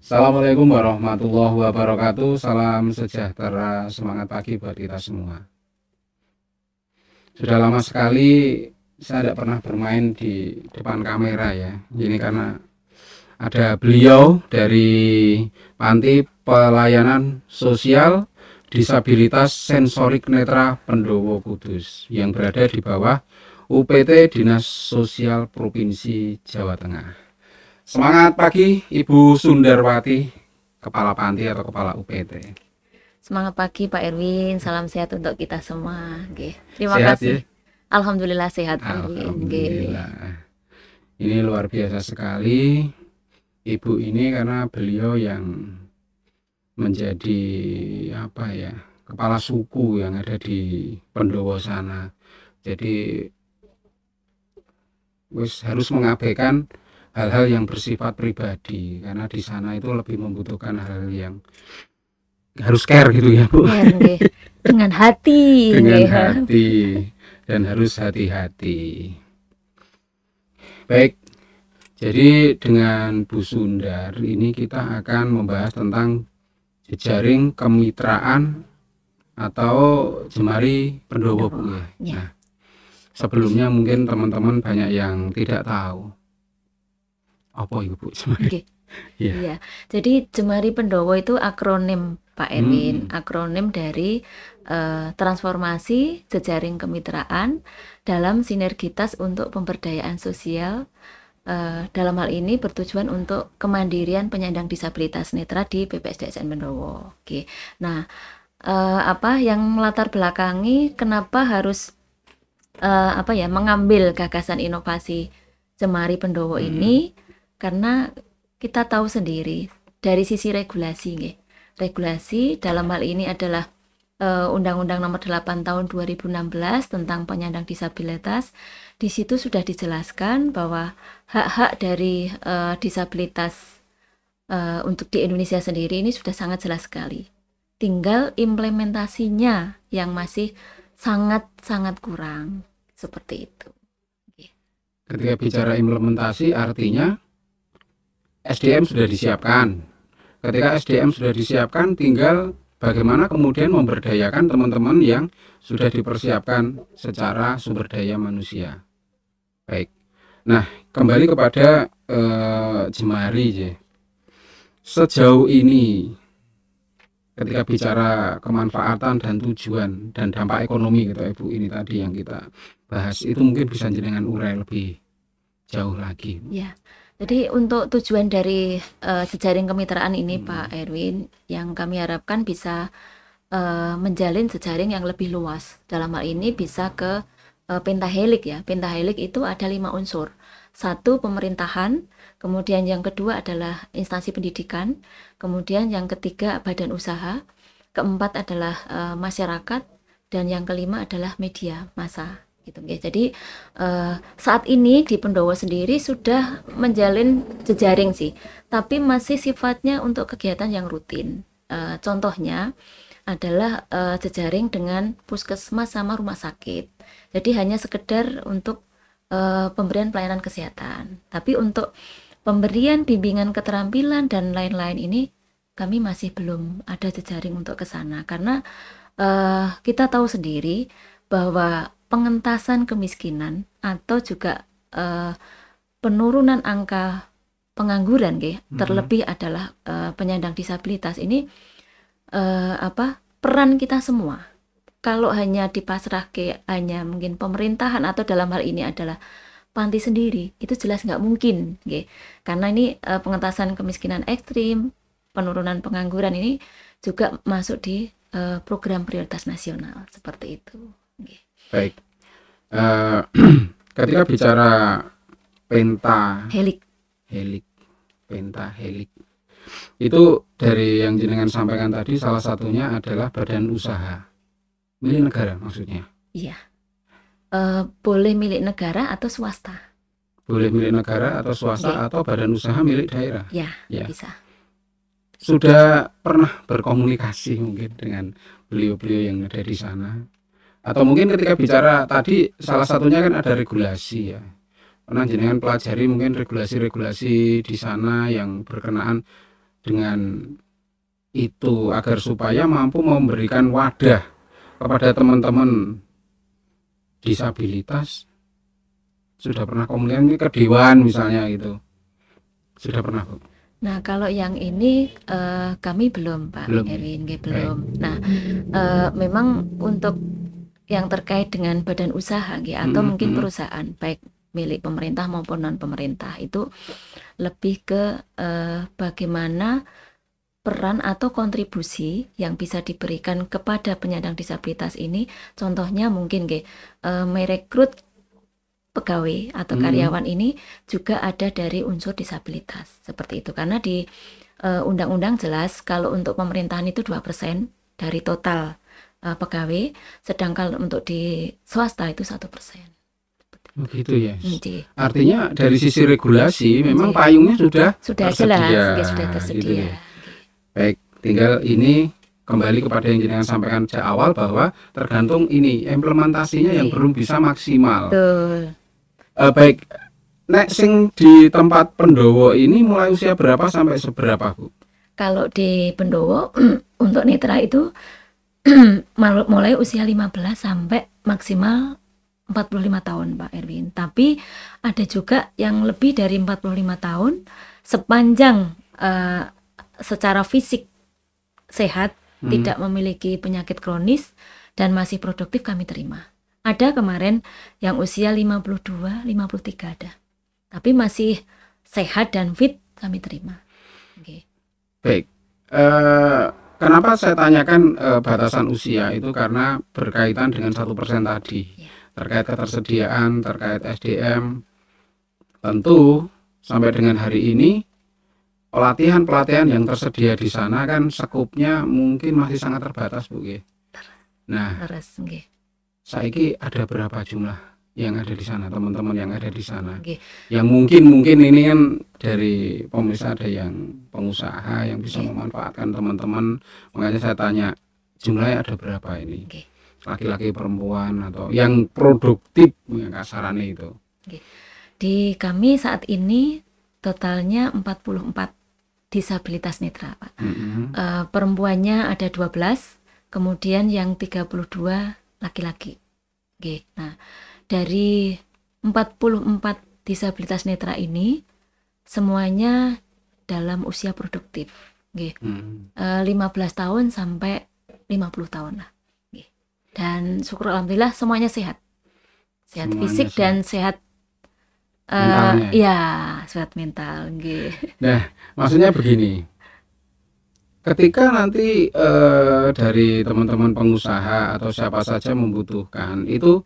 Assalamualaikum warahmatullahi wabarakatuh. Salam sejahtera, semangat pagi buat kita semua. Sudah lama sekali saya tidak pernah bermain di depan kamera ya. Ini karena ada beliau dari Panti Pelayanan Sosial Disabilitas Sensorik Netra Pendowo Kudus yang berada di bawah UPT Dinas Sosial Provinsi Jawa Tengah. Semangat pagi Ibu Sundarwati, Kepala Panti atau Kepala UPT. Semangat pagi Pak Erwin, salam sehat untuk kita semua. Terima Sehat kasih. ya? Alhamdulillah sehat Pak Erwin. Alhamdulillah. Ini luar biasa sekali Ibu ini karena beliau yang menjadi kepala suku yang ada di Pendowo sana. Jadi harus mengabaikan hal-hal yang bersifat pribadi karena di sana itu lebih membutuhkan hal yang harus care gitu ya Bu. Dengan hati. Dan harus hati-hati. Baik, jadi dengan Bu Sundar ini kita akan membahas tentang jejaring kemitraan atau Jemari Pendowo Bu ya. Nah, sebelumnya mungkin teman-teman banyak yang tidak tahu. Apa itu Bu Jemari? Iya. Jadi Jemari Pendowo itu akronim Pak Erwin, akronim dari transformasi jejaring kemitraan dalam sinergitas untuk pemberdayaan sosial. Dalam hal ini bertujuan untuk kemandirian penyandang disabilitas netra di BPSDSN Pendowo. Nah, apa yang melatar belakangi kenapa harus mengambil gagasan inovasi Jemari Pendowo ini? Karena kita tahu sendiri dari sisi regulasi, regulasi dalam hal ini adalah Undang-Undang Nomor 8 Tahun 2016 tentang penyandang disabilitas. Di situ sudah dijelaskan bahwa hak-hak dari disabilitas untuk di Indonesia sendiri ini sudah sangat jelas sekali. Tinggal implementasinya yang masih sangat kurang, seperti itu. Ketika bicara implementasi artinya SDM sudah disiapkan. Ketika SDM sudah disiapkan, tinggal bagaimana kemudian memberdayakan teman-teman yang sudah dipersiapkan secara sumber daya manusia. Baik. Nah, kembali kepada Jemari. Sejauh ini, ketika bicara kemanfaatan dan tujuan dan dampak ekonomi gitu Ibu, ini tadi yang kita bahas, itu mungkin bisa jenengan urai lebih jauh lagi. Ya. Jadi untuk tujuan dari jejaring kemitraan ini Pak Erwin, yang kami harapkan bisa menjalin jejaring yang lebih luas. Dalam hal ini bisa ke pentahelik ya. Pentahelik itu ada 5 unsur. 1 pemerintahan, kemudian yang kedua adalah instansi pendidikan, kemudian yang ketiga badan usaha, keempat adalah masyarakat, dan yang kelima adalah media massa. Gitu, ya. Jadi saat ini di Pendowo sendiri sudah menjalin jejaring sih, tapi masih sifatnya untuk kegiatan yang rutin. Contohnya adalah jejaring dengan puskesmas sama rumah sakit. Jadi hanya sekedar untuk pemberian pelayanan kesehatan. Tapi untuk pemberian bimbingan keterampilan dan lain-lain ini kami masih belum ada jejaring untuk ke sana karena kita tahu sendiri bahwa pengentasan kemiskinan atau juga penurunan angka pengangguran terlebih adalah penyandang disabilitas ini peran kita semua. Kalau hanya dipasrah ke hanya mungkin pemerintahan atau dalam hal ini adalah panti sendiri, itu jelas nggak mungkin, karena ini pengentasan kemiskinan ekstrim, penurunan pengangguran ini juga masuk di program prioritas nasional seperti itu. Baik, ketika bicara pentahelik, itu dari yang jenengan sampaikan tadi salah satunya adalah badan usaha milik negara maksudnya? Iya, boleh milik negara atau swasta. Boleh milik negara atau swasta atau badan usaha milik daerah? Ya, bisa. Sudah pernah berkomunikasi mungkin dengan beliau-beliau yang ada di sana? Atau mungkin ketika bicara tadi salah satunya kan ada regulasi ya. Pernah jenengan pelajari mungkin regulasi-regulasi di sana yang berkenaan dengan itu agar supaya mampu memberikan wadah kepada teman-teman disabilitas? Sudah pernah komunikasi ke dewan misalnya gitu? Sudah pernah, Bu? Nah, kalau yang ini kami belum, Pak Belum. Erwin, belum. Nah, memang untuk yang terkait dengan badan usaha atau mungkin perusahaan baik milik pemerintah maupun non pemerintah itu lebih ke bagaimana peran atau kontribusi yang bisa diberikan kepada penyandang disabilitas ini. Contohnya mungkin merekrut pegawai atau karyawan ini juga ada dari unsur disabilitas seperti itu, karena di undang-undang jelas kalau untuk pemerintahan itu 2% dari total pegawai, sedangkan untuk di swasta itu 1%. Begitu ya. Nggih. Artinya dari sisi regulasi memang payungnya sudah tersedia, jelas, sudah tersedia. gitu ya. Baik, tinggal ini kembali kepada yang jenengan sampaikan sejak awal bahwa tergantung ini implementasinya yang belum bisa maksimal. Betul. Baik, nek sing di tempat Pendowo ini mulai usia berapa sampai seberapa, Bu? Kalau di Pendowo untuk netra itu mulai usia 15 sampai maksimal 45 tahun, Pak Erwin. Tapi ada juga yang lebih dari 45 tahun sepanjang secara fisik sehat, tidak memiliki penyakit kronis dan masih produktif kami terima. Ada kemarin yang usia 52, 53 ada. Tapi masih sehat dan fit kami terima. Okay. Baik. Kenapa saya tanyakan batasan usia itu karena berkaitan dengan 1% tadi. Terkait ketersediaan, terkait SDM. Tentu sampai dengan hari ini pelatihan-pelatihan yang tersedia di sana kan skupnya mungkin masih sangat terbatas, Bu. Nah, saiki ada berapa jumlah yang ada di sana, teman-teman yang ada di sana? Yang mungkin ini kan dari pemirsa ada yang pengusaha yang bisa memanfaatkan teman-teman, makanya saya tanya jumlahnya ada berapa ini? Laki-laki, perempuan, atau yang produktif kasarannya itu? Di kami saat ini totalnya 44 disabilitas netra, Pak. Perempuannya ada 12, kemudian yang 32 laki-laki. Nah, dari 44 disabilitas netra ini semuanya dalam usia produktif. 15 tahun sampai 50 tahun lah. Dan syukur alhamdulillah semuanya sehat. Sehat semuanya fisik sehat. Dan sehat sehat mental. Nah, maksudnya begini. Ketika nanti dari teman-teman pengusaha atau siapa saja membutuhkan itu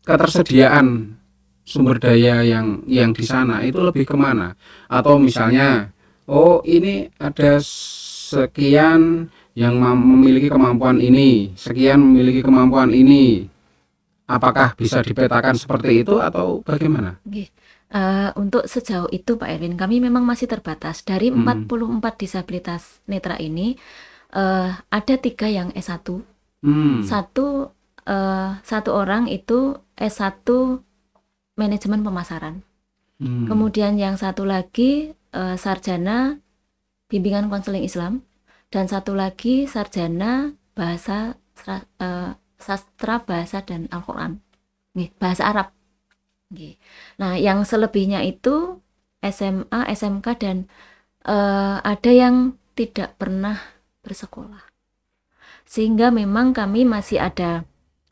ketersediaan sumber daya yang di sana itu lebih kemana? Atau misalnya, ini ada sekian yang memiliki kemampuan ini, sekian memiliki kemampuan ini, apakah bisa dipetakan seperti itu atau bagaimana? Untuk sejauh itu Pak Erwin, kami memang masih terbatas. Dari 44 disabilitas netra ini ada 3 yang S1, satu orang itu S1 manajemen pemasaran, kemudian yang satu lagi sarjana bimbingan konseling Islam, dan satu lagi sarjana bahasa sastra bahasa dan Al-Quran, bahasa Arab. Nah, yang selebihnya itu SMA, SMK, dan ada yang tidak pernah bersekolah. Sehingga memang kami masih ada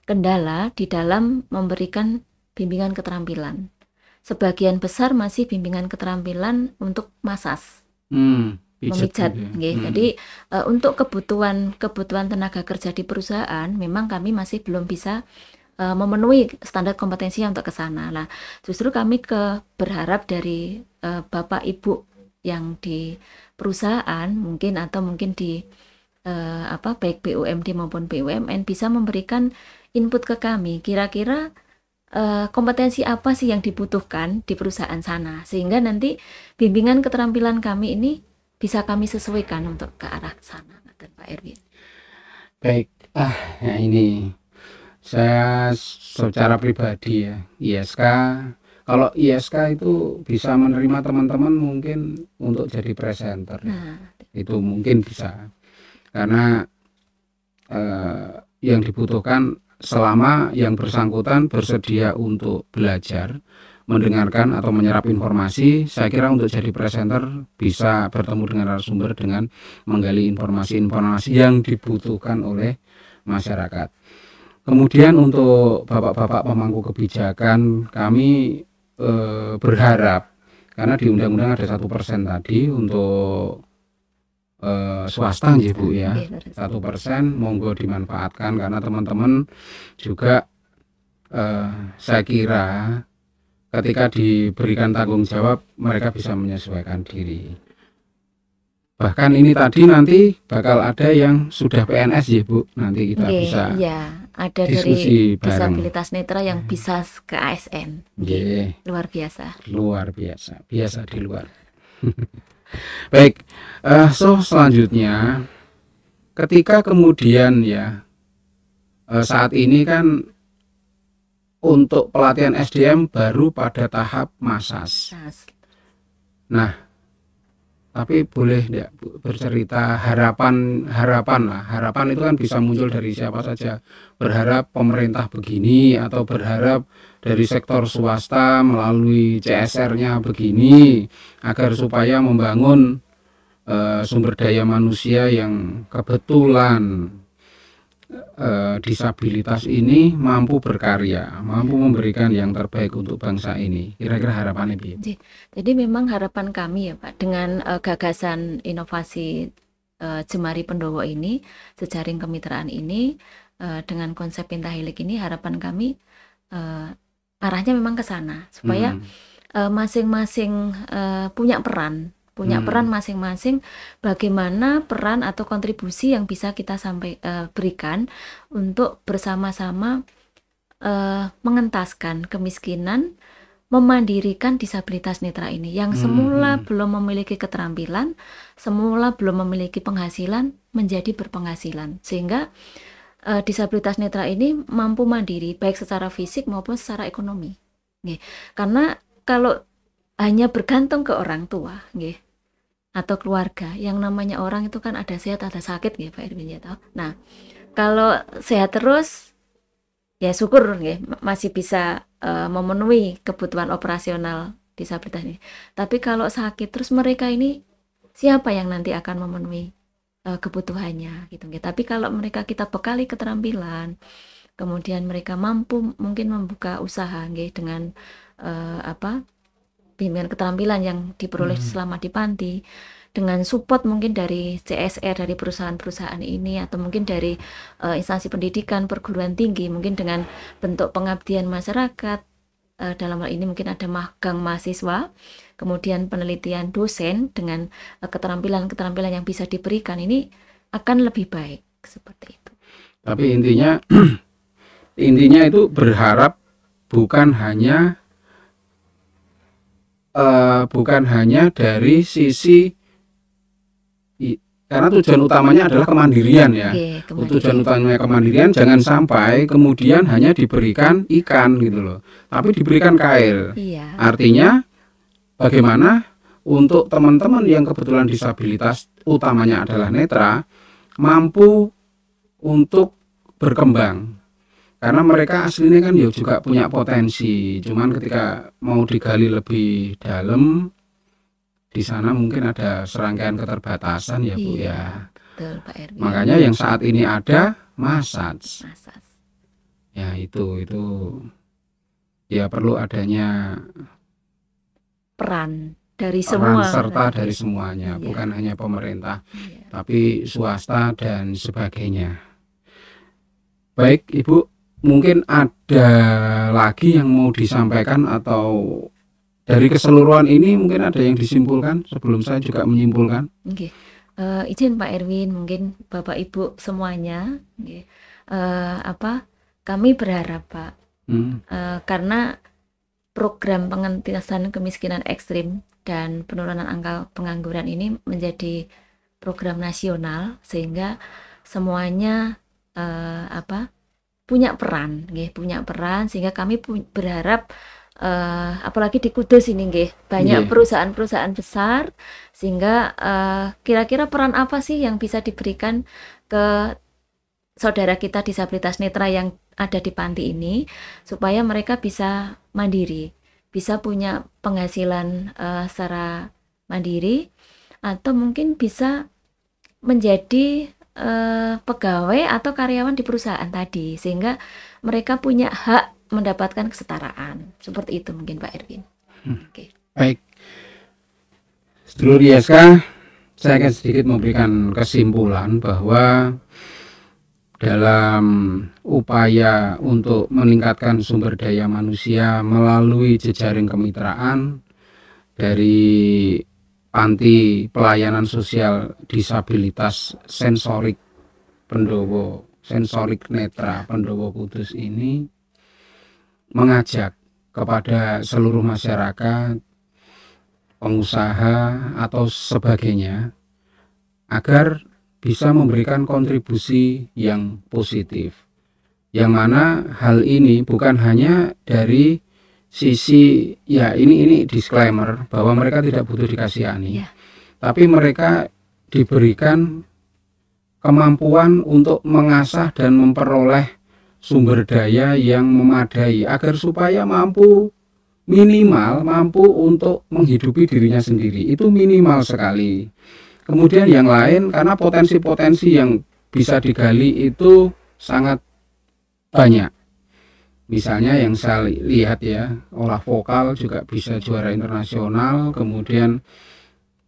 kendala di dalam memberikan bimbingan keterampilan. Sebagian besar masih bimbingan keterampilan untuk masas, memijat. Jadi untuk kebutuhan tenaga kerja di perusahaan memang kami masih belum bisa memenuhi standar kompetensi untuk ke sana. Nah, justru kami berharap dari Bapak Ibu yang di perusahaan mungkin di baik BUMD maupun BUMN bisa memberikan input ke kami. Kira-kira kompetensi apa sih yang dibutuhkan di perusahaan sana, sehingga nanti bimbingan keterampilan kami ini bisa kami sesuaikan untuk ke arah sana, Pak Erwin. Baik, ini saya secara pribadi ya, ISK Kalau ISK itu bisa menerima teman-teman mungkin untuk jadi presenter. Nah, Itu mungkin bisa. Karena yang dibutuhkan selama yang bersangkutan bersedia untuk belajar, mendengarkan atau menyerap informasi, saya kira untuk jadi presenter bisa bertemu dengan narasumber dengan menggali informasi-informasi yang dibutuhkan oleh masyarakat. Kemudian untuk bapak-bapak pemangku kebijakan, kami berharap, karena di undang-undang ada 1% tadi untuk swasta nggih Bu ya. oke, terus. 1% monggo dimanfaatkan karena teman-teman juga saya kira ketika diberikan tanggung jawab mereka bisa menyesuaikan diri. Bahkan ini tadi nanti bakal ada yang sudah PNS ya Bu, nanti kita Nggih, bisa iya, ada dari diskusi bareng. disabilitas netra yang bisa ke ASN. Nggih, Luar biasa. luar biasa, biasa di luar. Baik, selanjutnya ketika kemudian ya saat ini kan untuk pelatihan SDM baru pada tahap massas. Nah, Nah, tapi boleh enggak Bu bercerita harapan lah. Harapan itu kan bisa muncul dari siapa saja. Berharap pemerintah begini atau berharap dari sektor swasta melalui CSR-nya begini agar supaya membangun sumber daya manusia yang kebetulan disabilitas ini mampu berkarya, mampu memberikan yang terbaik untuk bangsa ini. Kira-kira harapannya piye? jadi memang harapan kami ya Pak, dengan gagasan inovasi Jemari Pendowo ini, jejaring kemitraan ini, dengan konsep Pentahelik ini, harapan kami arahnya memang ke sana, supaya masing-masing punya peran masing-masing, bagaimana peran atau kontribusi yang bisa kita berikan untuk bersama-sama mengentaskan kemiskinan, memandirikan disabilitas netra ini yang semula belum memiliki keterampilan, semula belum memiliki penghasilan, menjadi berpenghasilan, sehingga disabilitas netra ini mampu mandiri baik secara fisik maupun secara ekonomi. Karena kalau hanya bergantung ke orang tua atau keluarga, yang namanya orang itu kan ada sehat ada sakit Pak Erwin ya tahu. Nah, kalau sehat terus ya syukur masih bisa memenuhi kebutuhan operasional disabilitas ini. Tapi kalau sakit terus, mereka ini siapa yang nanti akan memenuhi kebutuhannya gitu. Tapi kalau mereka kita bekali keterampilan, kemudian mereka mampu mungkin membuka usaha dengan bimbingan keterampilan yang diperoleh selama di panti, dengan support mungkin dari CSR, dari perusahaan-perusahaan ini, atau mungkin dari instansi pendidikan, perguruan tinggi, mungkin dengan bentuk pengabdian masyarakat, dalam hal ini mungkin ada magang mahasiswa, kemudian penelitian dosen, dengan keterampilan-keterampilan yang bisa diberikan, ini akan lebih baik seperti itu. Tapi intinya itu berharap bukan hanya dari sisi, karena tujuan utamanya adalah kemandirian ya. Tujuan utamanya kemandirian, jangan sampai kemudian hanya diberikan ikan gitu loh, tapi diberikan kail. Artinya bagaimana untuk teman-teman yang kebetulan disabilitas utamanya adalah netra mampu untuk berkembang. Karena mereka aslinya kan juga punya potensi, cuman ketika mau digali lebih dalam, di sana mungkin ada serangkaian keterbatasan ya Bu ya. Betul, Pak Erwin. Makanya yang saat ini ada massage. Ya itu ya perlu adanya peran dari semua, serta dari semuanya, bukan hanya pemerintah, tapi swasta dan sebagainya. Baik Ibu, mungkin ada lagi yang mau disampaikan atau dari keseluruhan ini mungkin ada yang disimpulkan sebelum saya juga menyimpulkan? Izin Pak Erwin, mungkin Bapak Ibu semuanya, kami berharap Pak, karena program pengentasan kemiskinan ekstrim dan penurunan angka pengangguran ini menjadi program nasional, sehingga semuanya punya peran, sehingga kami berharap apalagi di Kudus ini nggih, banyak Nggih. perusahaan-perusahaan besar, sehingga kira-kira peran apa sih yang bisa diberikan ke saudara kita disabilitas netra yang ada di panti ini supaya mereka bisa mandiri, bisa punya penghasilan secara mandiri, atau mungkin bisa menjadi pegawai atau karyawan di perusahaan tadi, sehingga mereka punya hak mendapatkan kesetaraan. Seperti itu mungkin Pak Erwin. Oke. Baik, sedulur ISK, saya akan sedikit memberikan kesimpulan bahwa dalam upaya untuk meningkatkan sumber daya manusia melalui jejaring kemitraan dari Panti Pelayanan Sosial Disabilitas Sensorik Netra Pendowo Kudus ini mengajak kepada seluruh masyarakat, pengusaha atau sebagainya agar bisa memberikan kontribusi yang positif, yang mana hal ini bukan hanya dari sisi, ya ini disclaimer bahwa mereka tidak butuh dikasihani, tapi mereka diberikan kemampuan untuk mengasah dan memperoleh sumber daya yang memadai agar supaya minimal mampu untuk menghidupi dirinya sendiri. Itu minimal sekali. Kemudian yang lain, karena potensi-potensi yang bisa digali itu sangat banyak. Misalnya yang saya lihat ya, olah vokal juga bisa juara internasional, kemudian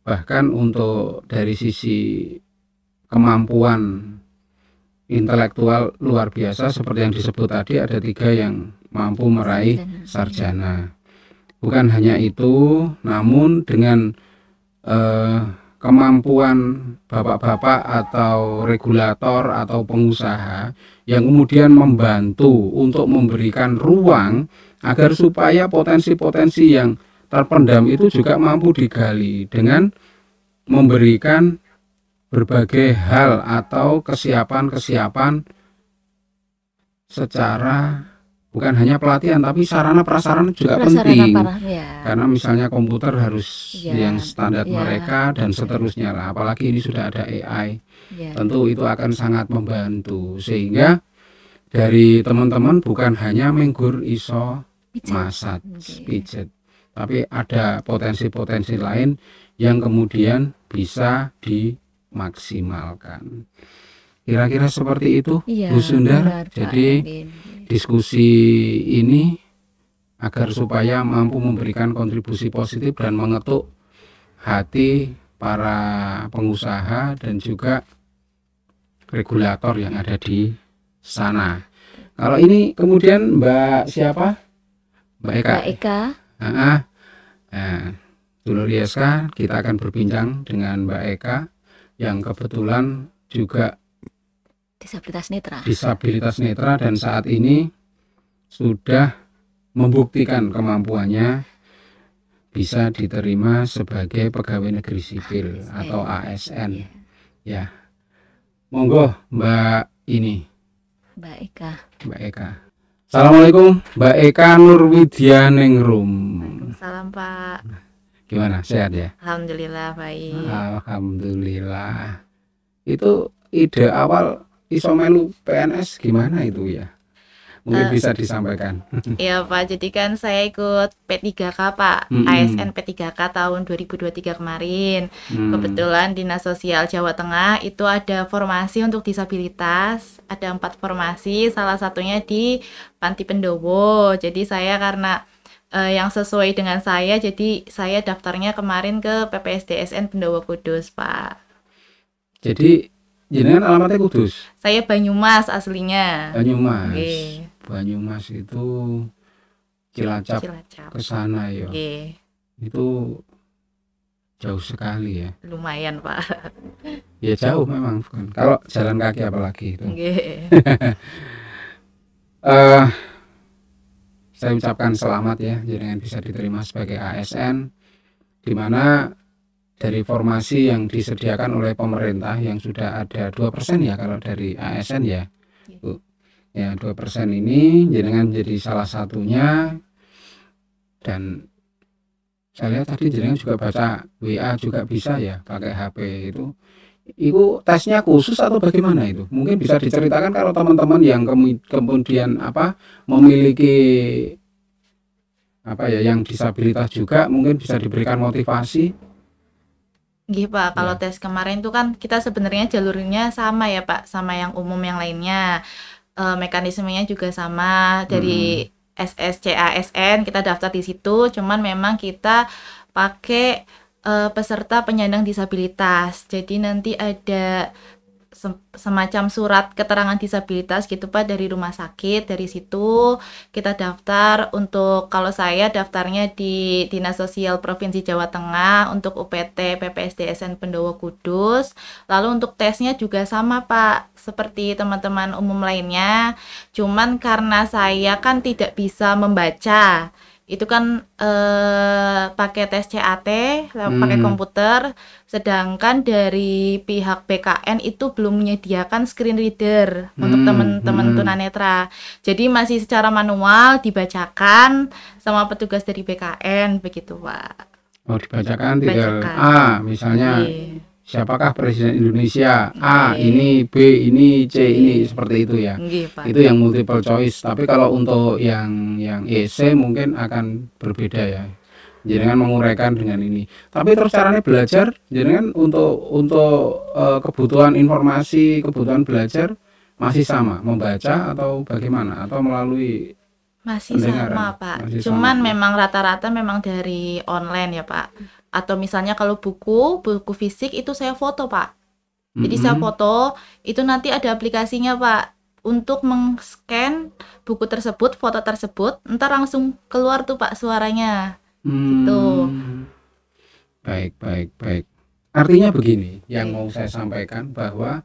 bahkan untuk dari sisi kemampuan intelektual luar biasa seperti yang disebut tadi, ada 3 yang mampu meraih sarjana. Bukan hanya itu, namun dengan kemampuan bapak-bapak atau regulator atau pengusaha yang kemudian membantu untuk memberikan ruang agar supaya potensi-potensi yang terpendam itu juga mampu digali dengan memberikan berbagai hal atau kesiapan-kesiapan secara bukan hanya pelatihan tapi sarana prasarana juga penting. Karena misalnya komputer harus yang standar mereka dan seterusnya lah, apalagi ini sudah ada AI. Tentu itu akan sangat membantu, sehingga dari teman-teman bukan hanya menggur iso masak pijet, tapi ada potensi-potensi lain yang kemudian bisa dimaksimalkan. Kira-kira seperti itu, Bu Sundar. Jadi diskusi ini agar supaya mampu memberikan kontribusi positif dan mengetuk hati para pengusaha dan juga regulator yang ada di sana. Kalau ini kemudian Mbak siapa? Mbak Eka. Mbak Eka. Nah, dulur ISK, kita akan berbincang dengan Mbak Eka yang kebetulan juga disabilitas netra dan saat ini sudah membuktikan kemampuannya bisa diterima sebagai pegawai negeri sipil atau ASN. Ya, monggo Mbak Eka. Assalamualaikum Mbak Eka Nurwidyaningrum. Salam Pak. Gimana, sehat ya? Alhamdulillah baik. Alhamdulillah. Itu ide awal iso melu PNS gimana itu ya? Mungkin bisa disampaikan. Iya Pak, jadi kan saya ikut P3K Pak, ASN P3K tahun 2023 kemarin. Kebetulan Dinas Sosial Jawa Tengah itu ada formasi untuk disabilitas, ada 4 formasi, salah satunya di Panti Pendowo. Jadi saya karena yang sesuai dengan saya, jadi saya daftarnya kemarin ke PPSDSN Pendowo Kudus Pak. Jadi jenengan alamatnya Kudus? Saya Banyumas aslinya. Banyumas. Banyumas itu Cilacap ke sana ya. Itu jauh sekali ya. Lumayan Pak. Ya jauh memang. Kalau jalan kaki apalagi itu. Saya ucapkan selamat ya, jenengan bisa diterima sebagai ASN, di mana dari formasi yang disediakan oleh pemerintah yang sudah ada 2% ya kalau dari ASN ya. Ya 2% ini jenengan jadi salah satunya Dan saya lihat tadi jenengan juga baca WA juga bisa ya pakai HP itu. Itu tesnya khusus atau bagaimana itu? Mungkin bisa diceritakan kalau teman-teman yang kemudian memiliki yang disabilitas juga mungkin bisa diberikan motivasi. Nggih Pak, kalau tes kemarin itu kan kita sebenarnya jalurnya sama ya Pak, sama yang umum yang lainnya. Mekanismenya juga sama dari SSCASN, kita daftar di situ, cuman memang kita pakai peserta penyandang disabilitas. Jadi nanti ada semacam surat keterangan disabilitas gitu Pak dari rumah sakit. Dari situ kita daftar. Untuk kalau saya daftarnya di Dinas Sosial Provinsi Jawa Tengah untuk UPT PPSDSN Pendowo Kudus. Lalu untuk tesnya juga sama Pak seperti teman-teman umum lainnya, cuman karena saya kan tidak bisa membaca, itu kan pakai tes CAT, pakai komputer, sedangkan dari pihak BKN itu belum menyediakan screen reader untuk teman-teman tunanetra. Jadi masih secara manual dibacakan sama petugas dari BKN begitu Pak. Oh, dibacakan tinggal A misalnya. Siapakah Presiden Indonesia? A, ini B, ini C, ini seperti itu ya. Itu yang multiple choice. Tapi kalau untuk yang EC mungkin akan berbeda ya. Jenengan menguraikan dengan ini. Tapi terus caranya belajar, jenengan untuk kebutuhan informasi, kebutuhan belajar masih sama, membaca atau bagaimana? Atau melalui masih sama Pak. Cuman memang rata-rata memang dari online ya Pak. Atau misalnya kalau buku fisik itu saya foto Pak. Jadi saya foto, itu nanti ada aplikasinya Pak untuk meng-scan buku tersebut, foto tersebut, ntar langsung keluar tuh Pak suaranya. Gitu. Baik. Artinya begini, yang mau saya sampaikan bahwa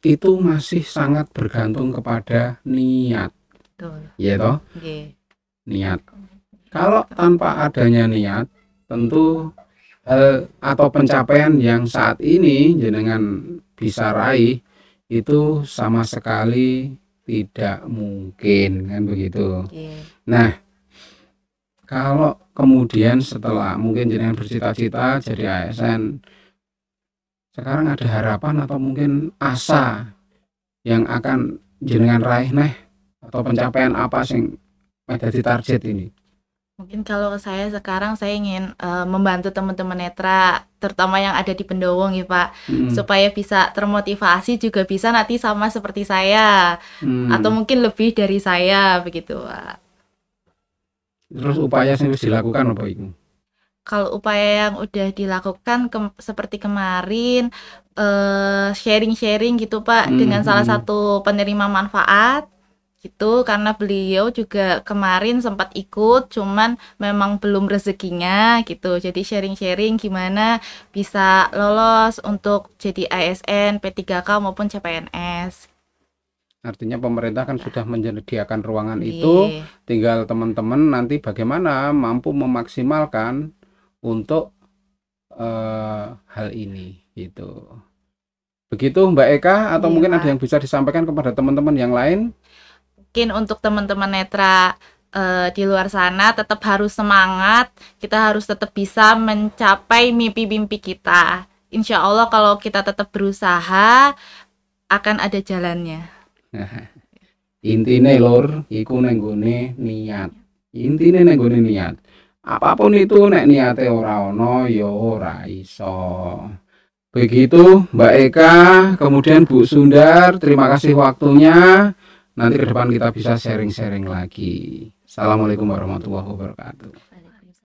itu masih sangat bergantung kepada niat. Betul. Iya toh? Niat. Kalau tanpa adanya niat, tentu hal atau pencapaian yang saat ini jenengan bisa raih itu sama sekali tidak mungkin, kan begitu. Nah, kalau kemudian setelah mungkin jenengan bercita-cita jadi ASN, sekarang ada harapan atau mungkin asa yang akan jenengan raih atau pencapaian apa sing menjadi target ini? Mungkin kalau saya sekarang saya ingin membantu teman-teman netra, terutama yang ada di Pendowo ya Pak, supaya bisa termotivasi juga bisa nanti sama seperti saya, atau mungkin lebih dari saya begitu Pak. Terus upaya yang harus dilakukan apa itu? Kalau upaya yang udah dilakukan seperti kemarin sharing-sharing gitu Pak dengan salah satu penerima manfaat. Gitu, karena beliau juga kemarin sempat ikut, cuman memang belum rezekinya gitu. Jadi sharing-sharing gimana bisa lolos untuk jadi ASN, P3K maupun CPNS. Artinya pemerintah kan sudah menyediakan ruangan itu, tinggal teman-teman nanti bagaimana mampu memaksimalkan untuk hal ini gitu. Begitu Mbak Eka, atau mungkin ada yang bisa disampaikan kepada teman-teman yang lain? Mungkin untuk teman-teman netra di luar sana tetap harus semangat, kita harus tetap bisa mencapai mimpi-mimpi kita. Insya Allah kalau kita tetap berusaha akan ada jalannya. Intine lur iku neng gone niat. Intine neng gone niat. Apapun itu nek niate ora ono ya ora iso. Begitu Mbak Eka, kemudian Bu Sundar, terima kasih waktunya. Nanti ke depan kita bisa sharing-sharing lagi. Assalamualaikum warahmatullahi wabarakatuh.